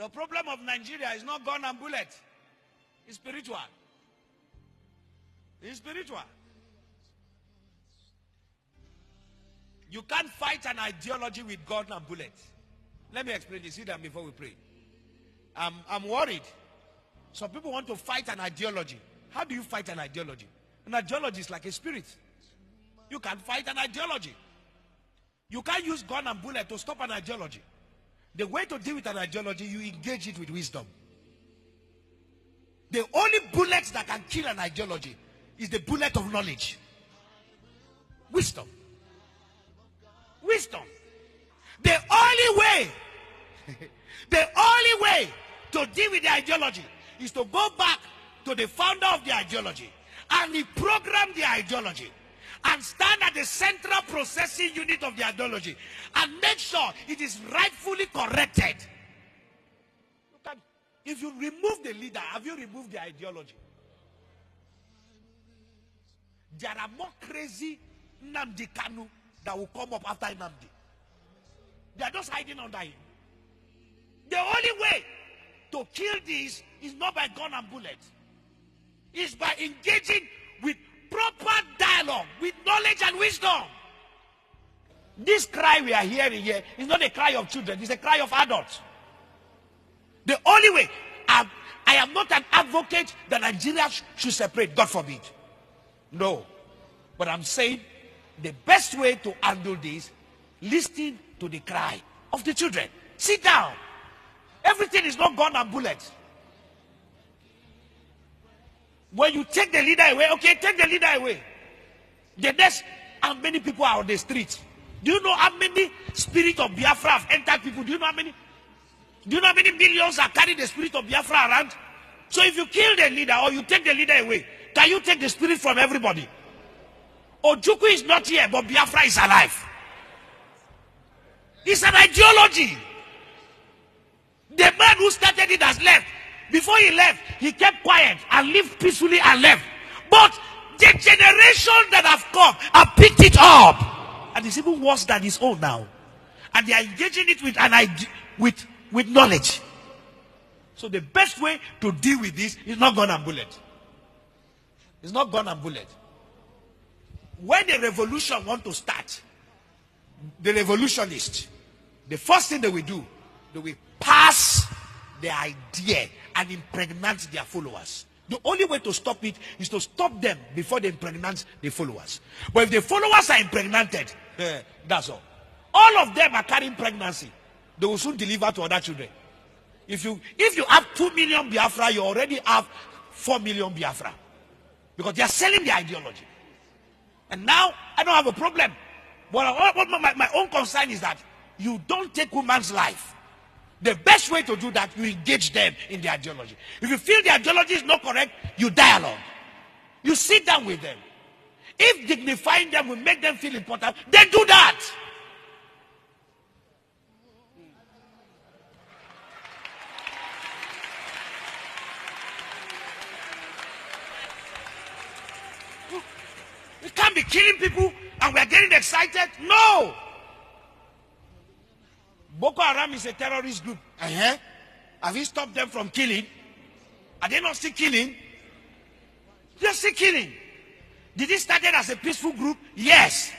The problem of Nigeria is not gun and bullet. It's spiritual. It's spiritual. You can't fight an ideology with gun and bullet. Let me explain this. Sit down before we pray. I'm worried. Some people want to fight an ideology. How do you fight an ideology? An ideology is like a spirit. You can't fight an ideology. You can't use gun and bullet to stop an ideology. The way to deal with an ideology, you engage it with wisdom. The only bullets that can kill an ideology is the bullet of knowledge. Wisdom. Wisdom. The only way to deal with the ideology is to go back to the founder of the ideology and reprogram the ideology and stand at the central processing unit of the ideology and make sure it is rightfully corrected. If you remove the leader, have you removed the ideology? There are more crazy Nnamdi Kanu that will come up after Nnamdi. They are just hiding under him. The only way to kill this is not by gun and bullet. It's by engaging with proper dialogue, with knowledge and wisdom. This cry we are hearing here is not a cry of children, it's a cry of adults. The only way, I am not an advocate that Nigeria should separate, God forbid. No. But I'm saying the best way to handle this, listen to the cry of the children. Sit down. Everything is not gun and bullet. When you take the leader away, okay, take the leader away. The next, how many people are on the street? Do you know how many spirit of Biafra have entered people? Do you know how many millions are carrying the spirit of Biafra around? So if you kill the leader or you take the leader away, can you take the spirit from everybody? Ojukwu is not here, but Biafra is alive. It's an ideology. The man who started it has left. Before he left, he kept quiet and lived peacefully and left. But the generation that have come have picked it up. And it's even worse than his own now. And they are engaging it with an idea, with knowledge. So the best way to deal with this is not gun and bullet. It's not gun and bullet. When the revolution want to start, the revolutionists, the first thing they will do, they will pass the idea and impregnate their followers. The only way to stop it is to stop them before they impregnate the followers. But if the followers are impregnated, that's all. All of them are carrying pregnancy. They will soon deliver to other children. If you have 2 million Biafra, you already have 4 million Biafra. Because they are selling the ideology. And now, I don't have a problem. But my own concern is that you don't take woman's life. The best way to do that, you engage them in the ideology. If you feel the ideology is not correct, you dialogue. You sit down with them. If dignifying them will make them feel important, then do that. We can't be killing people and we are getting excited. No. Boko Haram is a terrorist group. Have you stopped them from killing? Are they not still killing? They're still killing. Did it start as a peaceful group? Yes.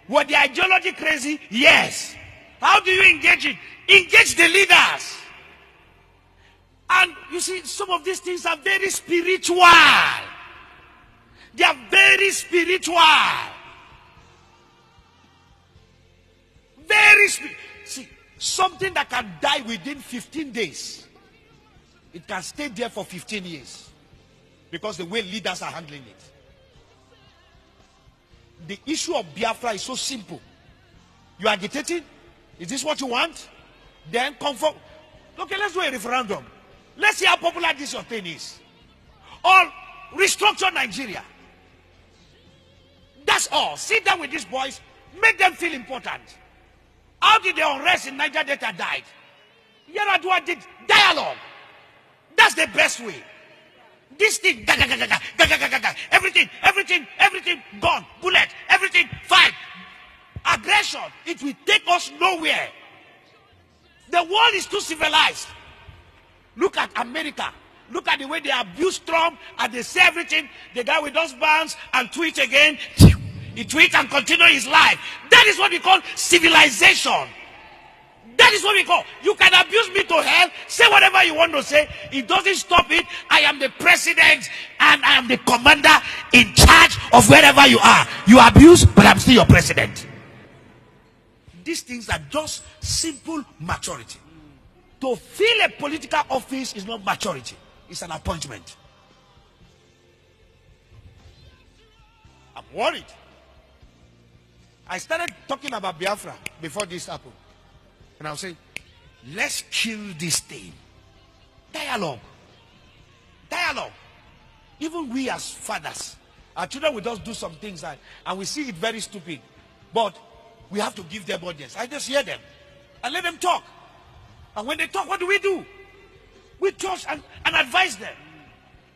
Were the ideology crazy? Yes. How do you engage it? Engage the leaders. And you see, some of these things are very spiritual. They are very spiritual. Very spiritual. See, something that can die within 15 days, it can stay there for 15 years. Because the way leaders are handling it. The issue of Biafra is so simple. You are agitating? Is this what you want? Then comfort. Okay, let's do a referendum. Let's see how popular this your thing is. Or restructure Nigeria. That's all. Sit down with these boys. Make them feel important. How did the unrest in Niger Delta died? Yaradua did dialogue. That's the best way. This thing, everything gone, bullet, everything, fight, aggression. It will take us nowhere. The world is too civilized. Look at America. Look at the way they abuse Trump and they say everything. The guy with those bands and tweet again. He tweets and continue his life. That is what we call civilization. That is what we call. You can abuse me to hell. Say whatever you want to say. It doesn't stop it. I am the president and I am the commander in charge of wherever you are. You abuse, but I'm still your president. These things are just simple maturity. To fill a political office is not maturity. It's an appointment. I'm worried. I started talking about Biafra before this happened. And I was saying, let's kill this thing. Dialogue. Dialogue. Even we as fathers, our children will just do some things and we see it very stupid. But we have to give them audience. I just hear them and let them talk. And when they talk, what do? We trust and advise them.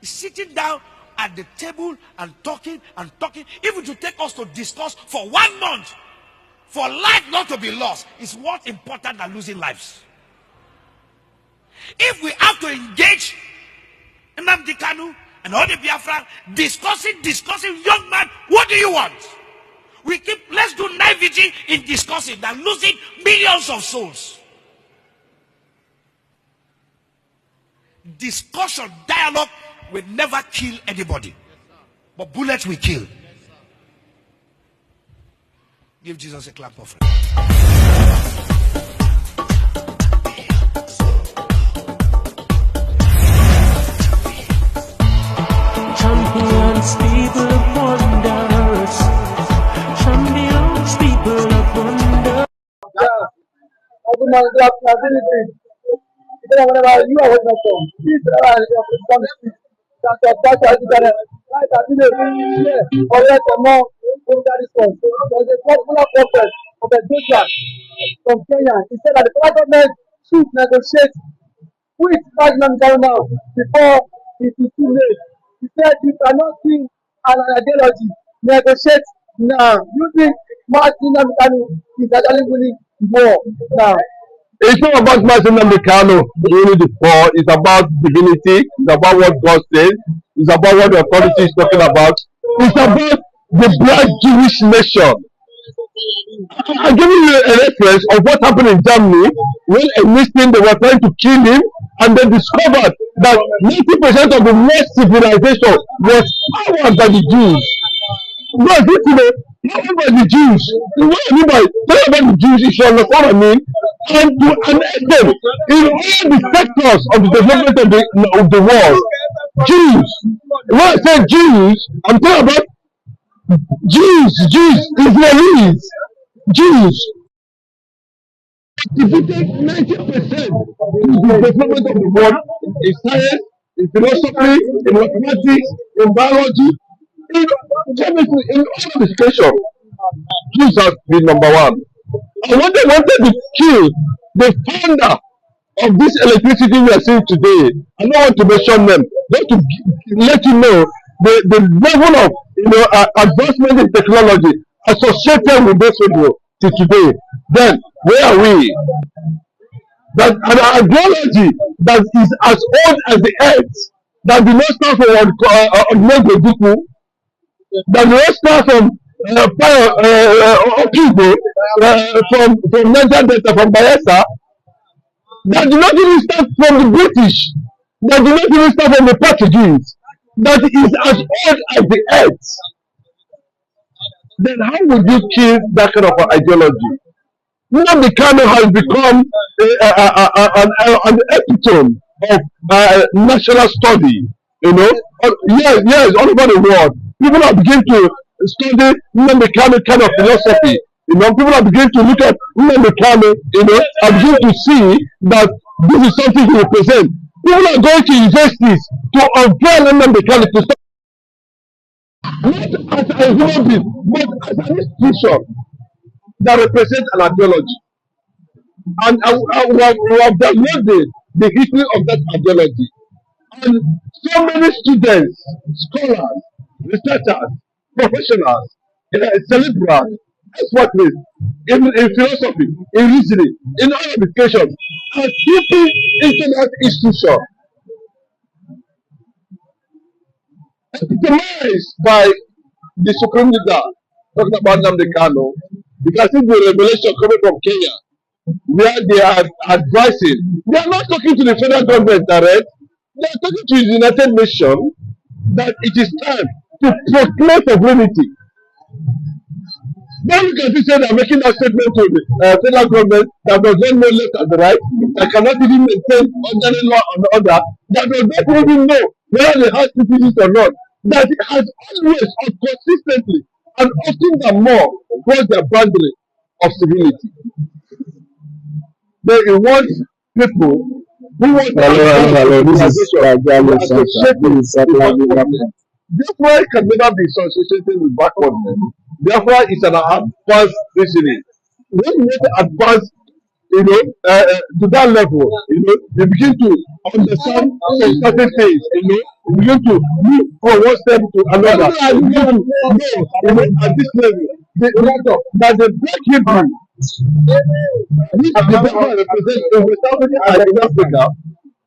Sitting down at the table and talking, even to take us to discuss for 1 month, for life not to be lost, is more important than losing lives. If we have to engage Nnamdi Kanu and all the Biafra discussing, young man, what do you want? Let's do night vigil in discussing than losing millions of souls. Discussion, dialogue will never kill anybody, but bullets will kill. Give Jesus a clap of praise. Champions, people of wonders. Champions, people of wonders. Whenever you are with my phone, please on the street. That's why you got it. Or let them know who that is from. There's a popular prophet of a Joshua from Kenya. He said that the federal government should negotiate with Magnum now before it is too late. He said you cannot think an ideology, negotiate now. You think Magnum is actually winning war now? It's not about Martin Nnamdi doing it before. It's about divinity. It's about what God says. It's about what the authority is talking about. It's about the black Jewish nation. I'm giving you a reference of what happened in Germany when a Muslim, they were trying to kill him, and they discovered that 90% of the world civilization was powered by the Jews. No, not by the Jews. What I mean by talking about the Jews is you understand what I mean? And to unearth them in all the sectors of the development of the world. Jews. When I say Jews, I'm talking about Jews, Israelis, Jews. Defeated 90% in the development of the world in science, in philosophy, in mathematics, in biology, in chemistry, in all education. Jews have been number one. And when they wanted to kill the founder of this electricity we are seeing today, I don't want to mention them, just to let you know the level of advancement in technology associated with this radio to today. Then where are we? That an ideology that is as old as the earth, that did not start from Ognegoduku, that did not start from Okigwe, from Niger Delta, from Bayelsa, that did not even start from the British, that did not even start from the Portuguese, that is as old as the earth. Then how would you kill that kind of ideology? Nnamdi Kanu has become an epitome of national study. Yes, all over the world. People are beginning to study Nnamdi Kanu kind of philosophy. People are beginning to look at Nnamdi Kanu, and begin to see that this is something he represents. People are going to universities to unveil Nnamdi Kanu to study, not as a human being, but as an institution that represents an ideology. And we have downloaded the history of that ideology. And so many students, scholars, researchers, professionals, celebrants, experts in philosophy, in reasoning, in all education, are keeping into that institution Demised by the Supreme Leader, talking about Nnamdi Kanu. You can see the revelation coming from Kenya, where they are advising. They are not talking to the federal government direct. They are talking to the United Nations that it is time to proclaim sovereignty. Then you can see say they are making that statement to the federal government that does not know left and the right, that cannot even maintain ordinary law and order, that does not even know whether they have citizens or not, that it has always or consistently and often than more crossed the boundary of civility. They want people who want therefore it can never be associated with backwardness. Therefore, it's an advanced reasoning. When you want to advance, to that level, you begin to understand some certain things, you begin to move from one step to another. You begin to know, at this level, that the Black Hebrew, which the Bible represents in West Africa and in Africa,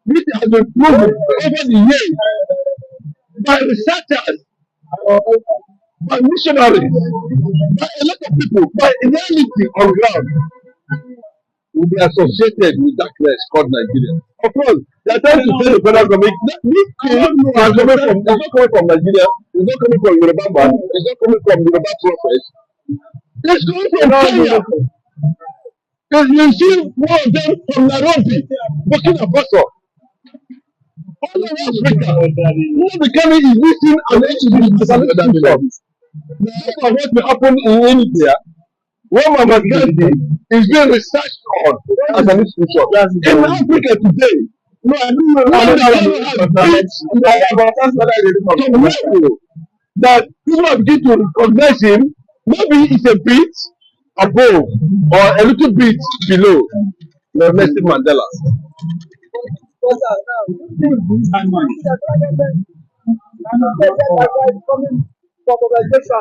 which has been proven over the years by researchers, by missionaries, by a lot of people, by reality on ground, will be associated with darkness called Nigeria. Of course, they are trying to say the federal government, this thing is not coming from Nigeria, it's not coming from Yoruba man, it's not coming from Yoruba prophets, it's coming from Kenya. Because you see one of them from Nairobi, Burkina Faso, all over Africa, Nnamdi Kanu is using an institution. Look at what will happen in India, where Mama Gandhi is being researched on as an institution. In Africa today, that people have begun to recognize him, maybe it's a bit above or a little bit below Nelson Mandela.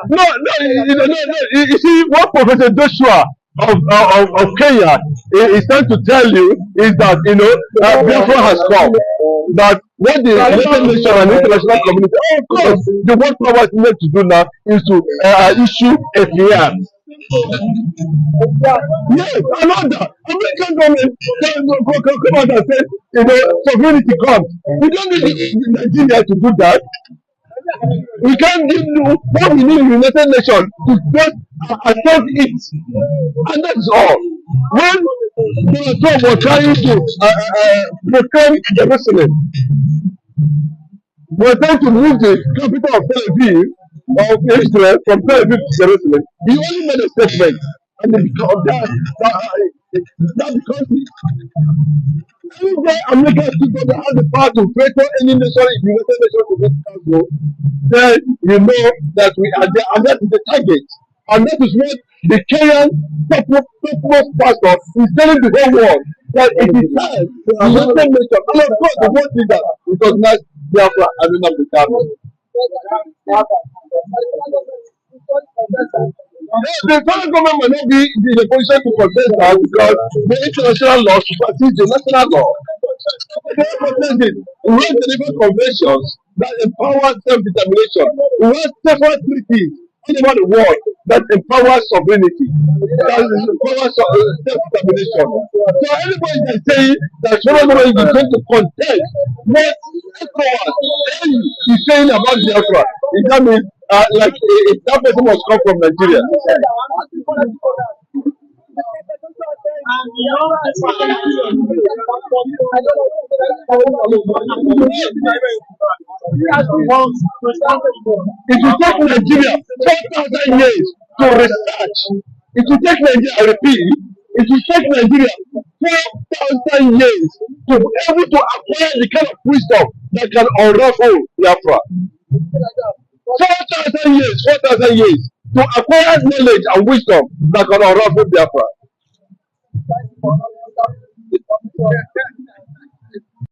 No. You see, what Professor Joshua of Kenya is trying to tell you is that Biafra has come. That what the United Nations and international community, of course, the world power is meant to do now is to issue a fiat. Yes, I know that. American government can come out and say, sovereignty comes. We don't need Nigeria to do that. We can't give you what we need in the United Nations to just accept it. And that's all. When Donald Trump was trying to proclaim Jerusalem, was trying to move the capital of Tel Aviv, of Israel, from Tel Aviv to Jerusalem, he only made a statement. And because that becomes it. Anywhere America people that have the power to veto any nation in the United Nations to this council, then you know that we are there, and that is the target. And that is what the Kenyan topmost pastor is telling the whole world, that it is time for the United Nations, and of course the world leader, recognize Biafra and Nnamdi Kanu. The federal government may not be in a position to contest that because the international law supersedes the national law. They protest it. We have delivered conventions that empower self-determination. We have several treaties all over the world that empower sovereignty, that empower self-determination. So anybody that saying that federal government is going to contest what ECOWAS is saying about Biafra, that means like that person must come from Nigeria. It will take Nigeria 4,000 years to research. It will take Nigeria, I repeat, it will take Nigeria 4,000 years to be able to acquire the kind of wisdom that can unravel Biafra. 4,000 years to acquire knowledge and wisdom that can unravel Biafra.